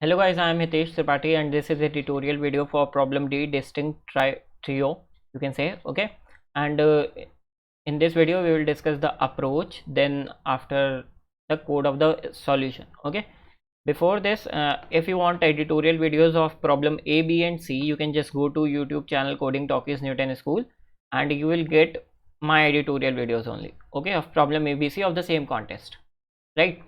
Hello guys, I am Hitesh Tripathi and this is a tutorial video for problem D distinct trio, you can say, okay. And in this video we will discuss the approach, then after the code of the solution, okay. Before this, if you want editorial videos of problem A, B and C, you can just go to YouTube channel Coding Talkies Newton School and you will get my editorial videos only, okay, of problem ABC of the same contest, right?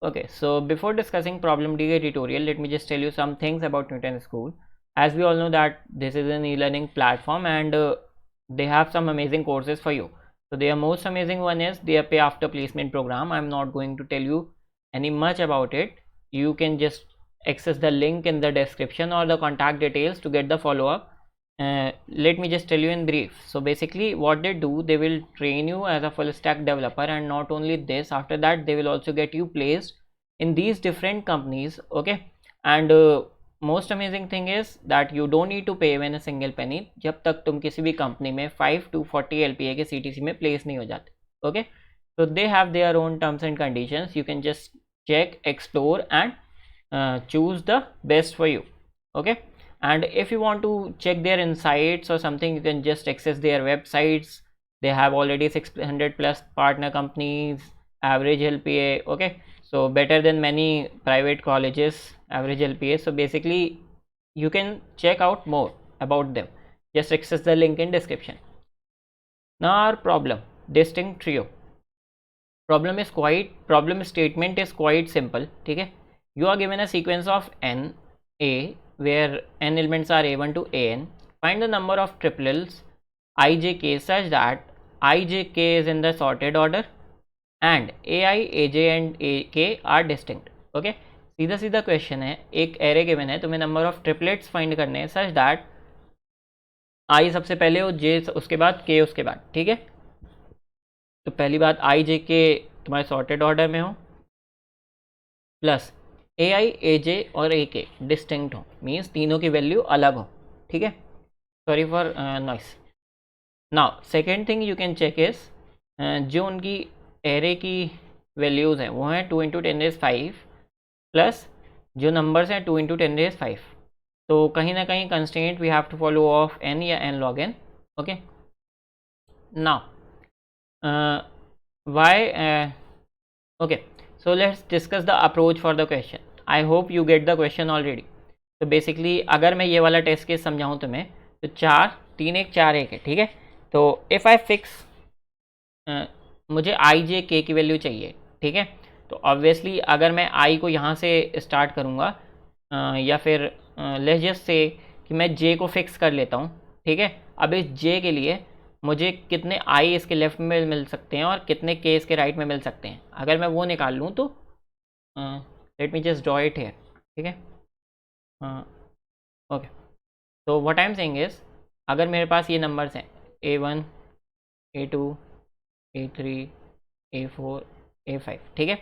Okay, so before discussing problem D tutorial, let me just tell you some things about Newton School. As we all know that this is an e-learning platform and they have some amazing courses for you. So their most amazing one is their pay after placement program. I'm not going to tell you any much about it. You can just access the link in the description or the contact details to get the follow-up. Let me just tell you in brief. So basically what they do, they will train you as a full stack developer, and not only this, after that they will also get you placed in these different companies, okay. And most amazing thing is that you don't need to pay even a single penny जब तक तुम किसी भी company में 5 to 40 LPA के CTC में place नहीं हो जाते, okay. So they have their own terms and conditions. You can just check, explore and choose the best for you, okay. And if you want to check their insights or something, you can just access their websites. They have already 600 plus partner companies, average LPA, okay. So better than many private colleges average LPA. So basically you can check out more about them. Just access the link in description. Now our problem, distinct trio. Problem statement is quite simple, okay. You are given a sequence of n, a, where n elements are a1 to an. Find the number of triples ijk such that ijk is in the sorted order and ai, aj and ak are distinct, okay. सीधा सीधा question है, एक array given है, तुम्हें number of triplets find करने हैं such that I सबसे पहले हो, जे उसके बाद के उसके बाद, ठीक है। तो पहली बात आई जे के तुम्हारे सॉर्टेड ऑर्डर में हो, प्लस ए आई ए जे और ए के डिस्टिंक्ट हो, मीन्स तीनों की वैल्यू अलग हो, ठीक है। Sorry for noise. Now second thing you can check is जो उनकी एरे की वैल्यूज़ हैं वो हैं 2 × 10⁵ प्लस जो नंबर्स हैं 2 × 10⁵। तो कहीं ना कहीं constraint we have to follow of n या n log n, okay. Now why okay, so let's discuss the approach for the question. I hope you get the question already. तो basically अगर मैं ये वाला टेस्ट केस समझाऊँ तुम्हें, तो 4 3 1 4 1 है, ठीक है। तो इफ़ आई फिक्स, मुझे आई जे के की वैल्यू चाहिए, ठीक है। तो ऑब्वियसली अगर मैं आई को यहाँ से स्टार्ट करूँगा या फिर लेट्स जस्ट से कि मैं जे को फिक्स कर लेता हूँ, ठीक है। अब इस जे के लिए मुझे कितने आई इसके लेफ्ट में मिल सकते हैं और कितने के इसके राइट में मिल सकते हैं, अगर मैं वो निकाल लूँ तो let me just draw it here, ठीक है। ओके, तो what I am saying is, अगर मेरे पास ये नंबर्स हैं A1 A2 A3 A4 A5, ठीक है।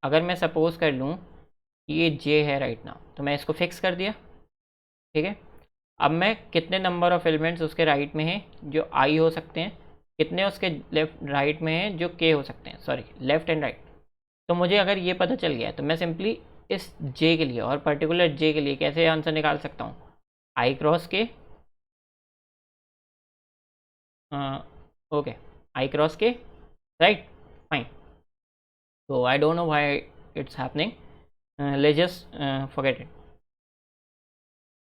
अगर मैं सपोज कर लूँ कि ये जे है राइट नाउ, तो मैं इसको फिक्स कर दिया, ठीक है। अब मैं कितने नंबर ऑफ एलिमेंट्स उसके राइट में हैं जो आई हो सकते हैं, कितने उसके लेफ्ट राइट में हैं जो के हो सकते हैं, सॉरी लेफ्ट एंड राइट। तो मुझे अगर ये पता चल गया तो मैं सिंपली इस जे के लिए और पर्टिकुलर जे के लिए कैसे आंसर निकाल सकता हूँ, आई क्रॉस के, ओके आई क्रॉस के, राइट, फाइन। तो I don't know why it's happening, let's just forget it.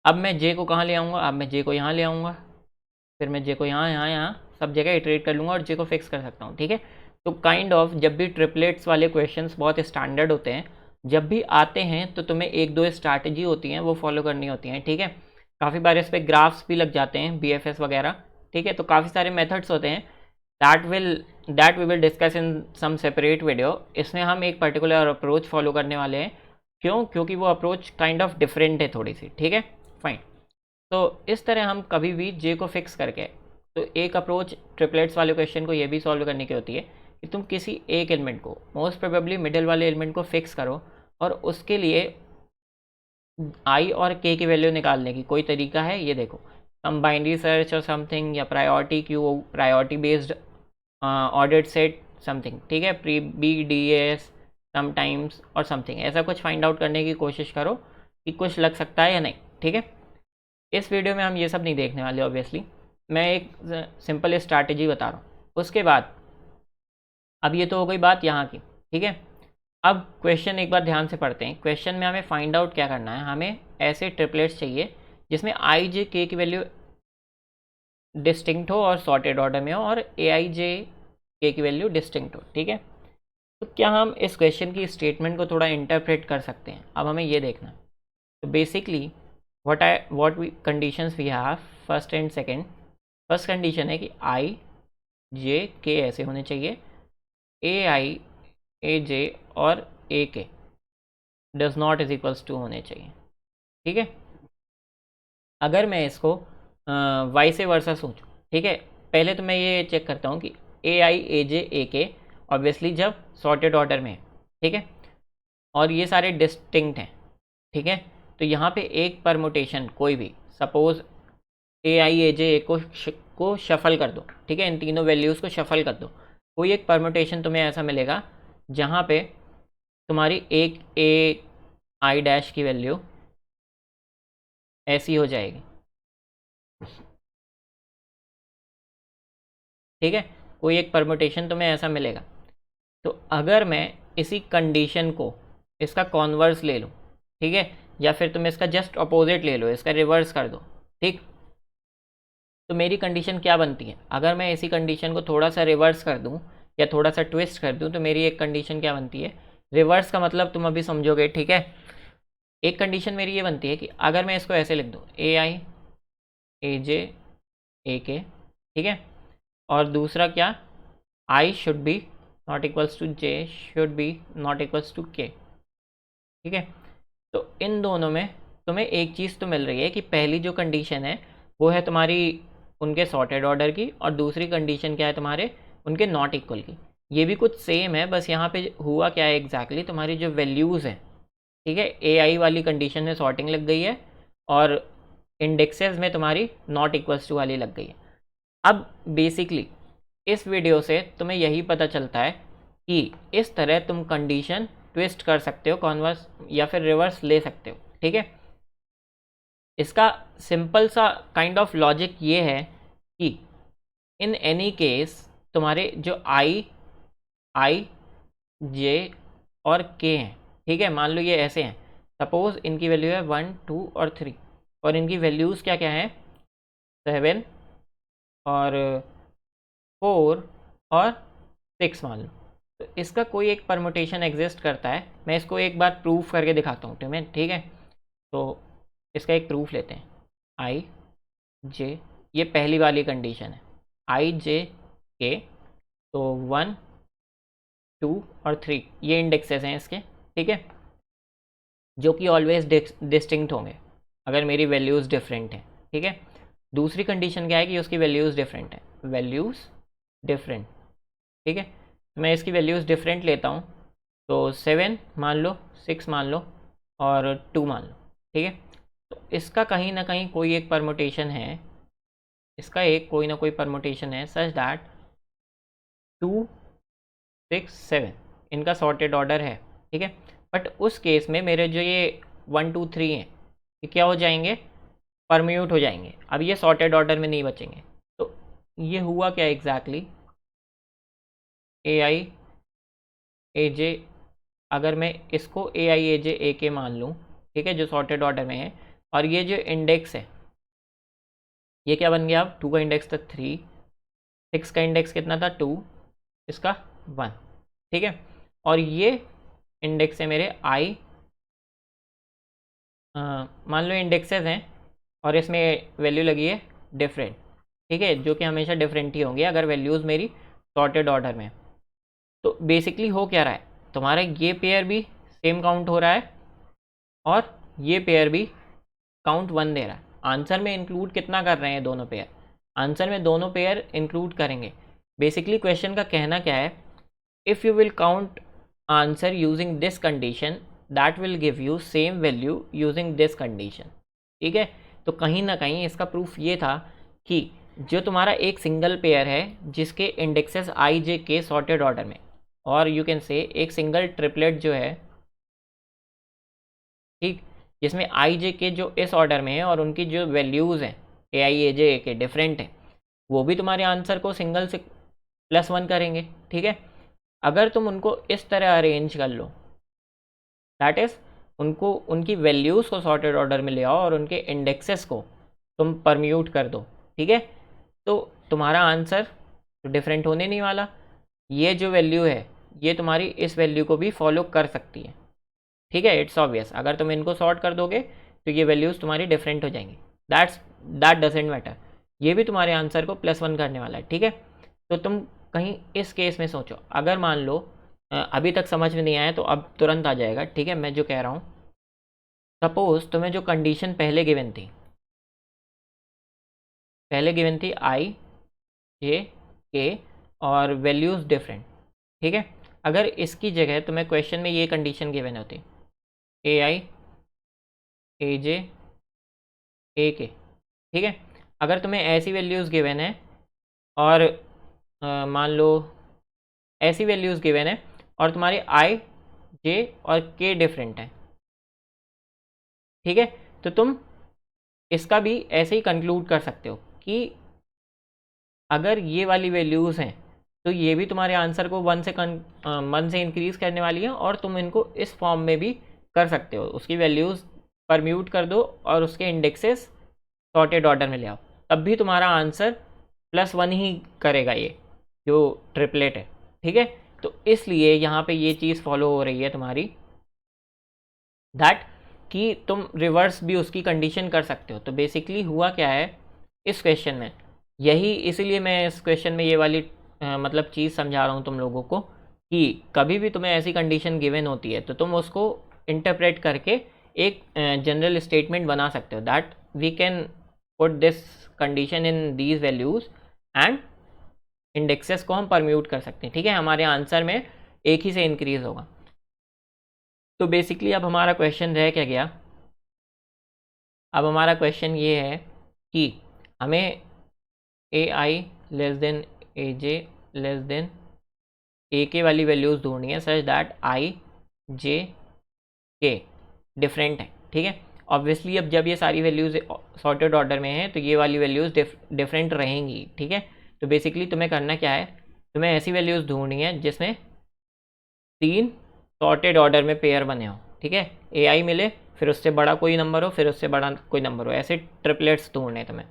अब मैं जे को कहाँ ले आऊँगा, अब मैं जे को यहाँ ले आऊँगा, फिर मैं जे को यहाँ सब जगह इटरेट कर लूँगा और जे को फिक्स कर सकता हूँ, ठीक है। तो काइंड ऑफ जब भी ट्रिपलेट्स वाले क्वेश्चंस बहुत स्टैंडर्ड होते हैं, जब भी आते हैं तो तुम्हें एक दो स्ट्रैटेजी होती हैं वो फॉलो करनी होती हैं, ठीक है। काफ़ी बार इस पर ग्राफ्स भी लग जाते हैं, BFS वगैरह, ठीक है। तो काफ़ी सारे मेथड्स होते हैं that we will discuss in some separate video. इसमें हम एक पर्टिकुलर अप्रोच फॉलो करने वाले हैं, क्यों, क्योंकि वो अप्रोच काइंड ऑफ डिफरेंट है थोड़ी सी, ठीक है, फाइन। तो इस तरह हम कभी भी जे को फिक्स करके, तो एक अप्रोच ट्रिपलेट्स वाले क्वेश्चन को ये भी सॉल्व करने की होती है कि तुम किसी एक एलिमेंट को, मोस्ट प्रोबेबली मिडिल वाले एलिमेंट को फिक्स करो और उसके लिए आई और के की वैल्यू निकालने की कोई तरीका है, ये देखो, सम बाइनरी सर्च और समथिंग, या priority queue, priority based ordered set something, ठीक है, प्री BDS समटाइम्स और समथिंग, ऐसा कुछ फाइंड आउट करने की कोशिश करो कि कुछ लग सकता है या नहीं, ठीक है। इस वीडियो में हम ये सब नहीं देखने वाले ऑब्वियसली, मैं एक सिंपल स्ट्रैटेजी बता रहा हूँ। उसके बाद अब ये तो हो गई बात यहाँ की, ठीक है। अब क्वेश्चन एक बार ध्यान से पढ़ते हैं। क्वेश्चन में हमें फाइंड आउट क्या करना है, हमें ऐसे ट्रिपलेट्स चाहिए जिसमें आई जे के की वैल्यू डिस्टिंक्ट हो और सॉर्टेड ऑर्डर में हो, और ए आई जे के की वैल्यू डिस्टिंक्ट हो, ठीक है। तो क्या हम इस क्वेश्चन की स्टेटमेंट को थोड़ा इंटरप्रेट कर सकते हैं? अब हमें ये देखना है। तो basically what we conditions we have, first and second. First condition है कि आई जे के ऐसे होने चाहिए, ए आई ए जे और a k does not is equals to होने चाहिए, ठीक है। अगर मैं इसको वाई से वर्सा सोचूं, ठीक है, पहले तो मैं ये चेक करता हूँ कि ए आई ए जे ए के ऑब्वियसली जब सॉर्टेड ऑर्डर में है, ठीक है, और ये सारे डिस्टिंक्ट हैं, ठीक है। तो यहाँ पे एक परमुटेशन कोई भी, सपोज ए आई ए जे ए को शफल कर दो, ठीक है, इन तीनों वैल्यूज़ को शफल कर दो, कोई एक परमुटेशन तुम्हें ऐसा मिलेगा जहाँ पे तुम्हारी एक ए आई डैश की वैल्यू ऐसी हो जाएगी, ठीक है, कोई एक परमुटेशन तुम्हें ऐसा मिलेगा। तो अगर मैं इसी कंडीशन को इसका कॉन्वर्स ले लूँ, ठीक है, या फिर तुम इसका जस्ट अपोजिट ले लो, इसका रिवर्स कर दो, ठीक, तो मेरी कंडीशन क्या बनती है? अगर मैं इसी कंडीशन को थोड़ा सा रिवर्स कर दूँ या थोड़ा सा ट्विस्ट कर दूँ, तो मेरी एक कंडीशन क्या बनती है? रिवर्स का मतलब तुम अभी समझोगे, ठीक है। एक कंडीशन मेरी ये बनती है कि अगर मैं इसको ऐसे लिख दूँ, ए आई ए जे ए के, ठीक है, और दूसरा क्या, i should be not equals to j should be not equals to k, ठीक है। तो इन दोनों में तुम्हें एक चीज़ तो मिल रही है कि पहली जो कंडीशन है वो है तुम्हारी उनके सॉर्टेड ऑर्डर की, और दूसरी कंडीशन क्या है तुम्हारे उनके नॉट इक्वल की। ये भी कुछ सेम है, बस यहाँ पे हुआ क्या है एग्जैक्टली, तुम्हारी जो वैल्यूज़ हैं, ठीक है, ए आई वाली कंडीशन में सॉर्टिंग लग गई है और इंडेक्सेस में तुम्हारी नॉट इक्वल्स टू वाली लग गई है। अब बेसिकली इस वीडियो से तुम्हें यही पता चलता है कि इस तरह तुम कंडीशन ट्विस्ट कर सकते हो, कॉन्वर्स या फिर रिवर्स ले सकते हो, ठीक है। इसका सिंपल सा काइंड ऑफ लॉजिक ये है कि इन एनी केस तुम्हारे जो आई जे और के हैं, ठीक है, मान लो ये ऐसे हैं, सपोज इनकी वैल्यू है 1 2 और 3, और इनकी वैल्यूज़ क्या क्या हैं, 7 और 4 और 6 मान लो। तो इसका कोई एक परमुटेशन एग्जिस्ट करता है, मैं इसको एक बार प्रूफ करके दिखाता हूँ तुम्हें, ठीक है। तो इसका एक प्रूफ लेते हैं, आई जे, ये पहली वाली कंडीशन है, आई जे के, तो 1 2 और 3 ये इंडेक्सेस हैं इसके, ठीक है, जो कि ऑलवेज डिस्टिंक्ट होंगे अगर मेरी वैल्यूज़ डिफरेंट हैं, ठीक है। दूसरी कंडीशन क्या है कि उसकी वैल्यूज़ डिफरेंट है, वैल्यूज़ डिफरेंट, ठीक है। तो मैं इसकी वैल्यूज़ डिफरेंट लेता हूँ, तो 7 मान लो, 6 मान लो और 2 मान लो, ठीक है। तो इसका कहीं ना कहीं कोई एक परमुटेशन है, इसका एक कोई ना कोई परमुटेशन है सच दैट 2 6 7 इनका सॉर्टेड ऑर्डर है, ठीक है। बट उस केस में मेरे जो ये 1 2 3 हैं ये क्या हो जाएंगे, परम्यूट हो जाएंगे, अब ये सॉर्टेड ऑर्डर में नहीं बचेंगे। तो ये हुआ क्या एग्जैक्टली, ए आई ए जे, अगर मैं इसको ए आई ए जे ए के मान लूँ, ठीक है, जो सॉर्टेड ऑर्डर में है, और ये जो इंडेक्स है ये क्या बन गया, अब 2 का इंडेक्स था 3, 6 का इंडेक्स कितना था 2, इसका 1, ठीक है, और ये इंडेक्स है मेरे आई, मान लो इंडेक्सेस हैं और इसमें वैल्यू लगी है डिफरेंट, ठीक है, जो कि हमेशा डिफरेंट ही होंगे अगर वैल्यूज़ मेरी सॉर्टेड ऑर्डर में। तो बेसिकली हो क्या रहा है, तुम्हारा ये पेयर भी सेम काउंट हो रहा है और ये पेयर भी काउंट 1 दे रहा है। आंसर में इंक्लूड कितना कर रहे हैं दोनों पेयर, आंसर में दोनों पेयर इंक्लूड करेंगे। बेसिकली क्वेश्चन का कहना क्या है, if you will count answer using this condition that will give you same value using this condition, ठीक है। तो कहीं ना कहीं इसका प्रूफ ये था कि जो तुम्हारा एक सिंगल पेयर है जिसके इंडेक्सेस आई जे के सॉर्टेड ऑर्डर में, और यू कैन से एक सिंगल ट्रिपलेट जो है, ठीक, जिसमें आई जे के जो इस ऑर्डर में है और उनकी जो वैल्यूज़ हैं ए आई ए जे के डिफरेंट हैं, वो भी तुम्हारे आंसर को सिंगल से +1 करेंगे। ठीक है, अगर तुम उनको इस तरह अरेंज कर लो, दैट इज़ उनको उनकी वैल्यूज़ को सॉर्टेड ऑर्डर में ले आओ और उनके इंडेक्सेस को तुम परम्यूट कर दो। ठीक है, तो तुम्हारा आंसर तो डिफरेंट होने नहीं वाला। ये जो वैल्यू है ये तुम्हारी इस वैल्यू को भी फॉलो कर सकती है। ठीक है, इट्स ऑब्वियस, अगर तुम इनको सॉर्ट कर दोगे तो ये वैल्यूज़ तुम्हारी डिफरेंट हो जाएंगी। दैट डजेंट मैटर, ये भी तुम्हारे आंसर को +1 करने वाला है। ठीक है, तो तुम कहीं इस केस में सोचो, अगर मान लो अभी तक समझ में नहीं आया तो अब तुरंत आ जाएगा। ठीक है, मैं जो कह रहा हूँ, सपोज तुम्हें जो कंडीशन पहले गिवन थी आई जे के और वैल्यूज़ डिफरेंट। ठीक है, अगर इसकी जगह तुम्हें क्वेश्चन में ये कंडीशन गिवन होती ए आई ए जे ए के। ठीक है, अगर तुम्हें ऐसी वैल्यूज़ गिवन है और मान लो ऐसी वैल्यूज़ गिवन है और तुम्हारे आई जे और के डिफरेंट हैं। ठीक है, तो तुम इसका भी ऐसे ही कंक्लूड कर सकते हो कि अगर ये वाली वैल्यूज़ हैं तो ये भी तुम्हारे आंसर को 1 से इंक्रीज़ करने वाली है और तुम इनको इस फॉर्म में भी कर सकते हो, उसकी वैल्यूज़ परम्यूट कर दो और उसके इंडेक्सेस सॉर्टेड ऑर्डर में ले आओ, तब भी तुम्हारा आंसर +1 ही करेगा ये जो ट्रिपलेट है। ठीक है, तो इसलिए यहाँ पे ये चीज़ फॉलो हो रही है तुम्हारी, दैट कि तुम रिवर्स भी उसकी कंडीशन कर सकते हो। तो बेसिकली हुआ क्या है इस क्वेश्चन में, यही इसीलिए मैं इस क्वेश्चन में ये वाली मतलब चीज़ समझा रहा हूँ तुम लोगों को कि कभी भी तुम्हें ऐसी कंडीशन गिवन होती है तो तुम उसको इंटरप्रेट करके एक जनरल स्टेटमेंट बना सकते हो, that we can put this condition in these values and indexes को हम परम्यूट कर सकते हैं। ठीक है, हमारे आंसर में एक ही से इंक्रीज़ होगा। तो बेसिकली अब हमारा क्वेश्चन रह क्या गया, अब हमारा क्वेश्चन ये है कि हमें ए आई लेस देन ए जे लेस देन ए के वाली वैल्यूज़ ढूंढनी है सच दैट आई जे के डिफरेंट है। ठीक है, ऑब्वियसली अब जब ये सारी वैल्यूज़ सॉर्टेड ऑर्डर में हैं तो ये वाली वैल्यूज़ डिफरेंट रहेंगी। ठीक है, तो बेसिकली तुम्हें करना क्या है, तुम्हें ऐसी वैल्यूज़ ढूंढनी है जिसमें 3 सॉर्टेड ऑर्डर में पेयर बने हो। ठीक है, ए आई मिले, फिर उससे बड़ा कोई नंबर हो, फिर उससे बड़ा कोई नंबर हो, ऐसे ट्रिपलेट्स ढूंढने तुम्हें।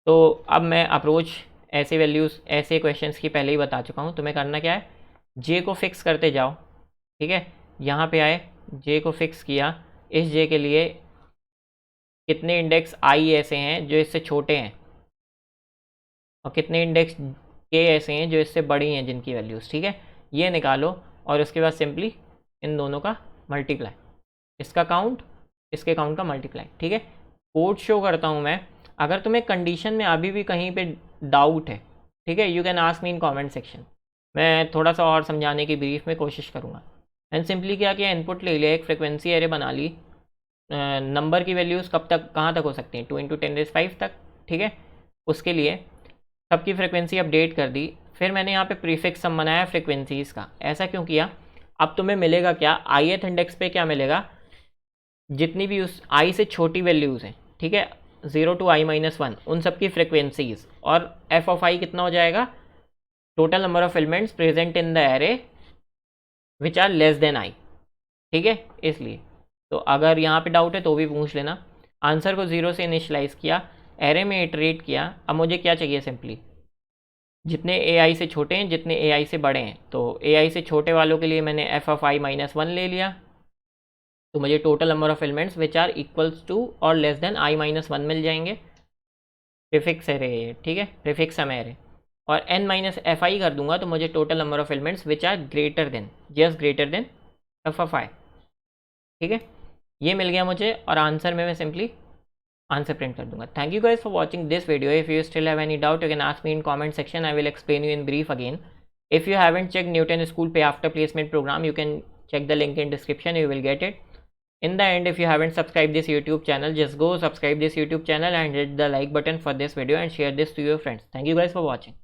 तो अब मैं अप्रोच ऐसे वैल्यूज़ ऐसे क्वेश्चंस की पहले ही बता चुका हूँ। तुम्हें करना क्या है, जे को फिक्स करते जाओ। ठीक है, यहाँ पे आए, जे को फिक्स किया, इस जे के लिए कितने इंडेक्स आई ऐसे हैं जो इससे छोटे हैं और कितने इंडेक्स के ऐसे हैं जो इससे बड़ी हैं जिनकी वैल्यूज़। ठीक है, ये निकालो और उसके बाद सिंपली इन दोनों का मल्टीप्लाई, इसका काउंट इसके काउंट का मल्टीप्लाई। ठीक है, कोड शो करता हूँ मैं, अगर तुम्हें कंडीशन में अभी भी कहीं पे डाउट है, ठीक है, you can ask me in comment section, मैं थोड़ा सा और समझाने की ब्रीफ में कोशिश करूँगा। मैंने सिंपली क्या किया, इनपुट ले लिया, एक फ्रिक्वेंसी एरे बना ली, नंबर की वैल्यूज़ कब तक कहाँ तक हो सकती हैं 2 × 10⁵ तक। ठीक है, उसके लिए सबकी फ्रिक्वेंसी अपडेट कर दी, फिर मैंने यहाँ पे प्रीफिक्स सम बनाया फ्रिक्वेंसीज़ का। ऐसा क्यों किया, अब तुम्हें मिलेगा क्या, ith इंडेक्स पे क्या मिलेगा, जितनी भी उस i से छोटी वैल्यूज़ हैं, ठीक है, 0 to i-1 उन सब की फ्रिक्वेंसीज, और f of i कितना हो जाएगा, total number of elements present in the array which are less than i। ठीक है, इसलिए तो अगर यहाँ पे डाउट है तो भी पूछ लेना। आंसर को 0 से इनिशलाइज किया, एरे में इटरेट किया। अब मुझे क्या चाहिए, सिंपली जितने ai से छोटे हैं जितने ai से बड़े हैं, तो ai से छोटे वालों के लिए मैंने f of i-1 ले लिया, तो मुझे total number of elements which are equals to और लेस देन i-1 मिल जाएंगे। प्रीफिक्स एरे, ठीक है, प्रीफिक्स सम एरे, और n-fi कर दूंगा तो मुझे total number of elements which are greater than, just greater than f of i। ठीक है, ये मिल गया मुझे, और आंसर में मैं सिंपली आंसर प्रिंट कर दूंगा। Thank you guys for watching this video. If you still have any doubt you can ask me in comment section, I will explain you in brief again. If you haven't check Newton school पे after placement program, you can check the link in description, you will get it. In the end, if you haven't subscribed this YouTube channel, just go subscribe this YouTube channel and hit the like button for this video and share this to your friends. Thank you guys for watching.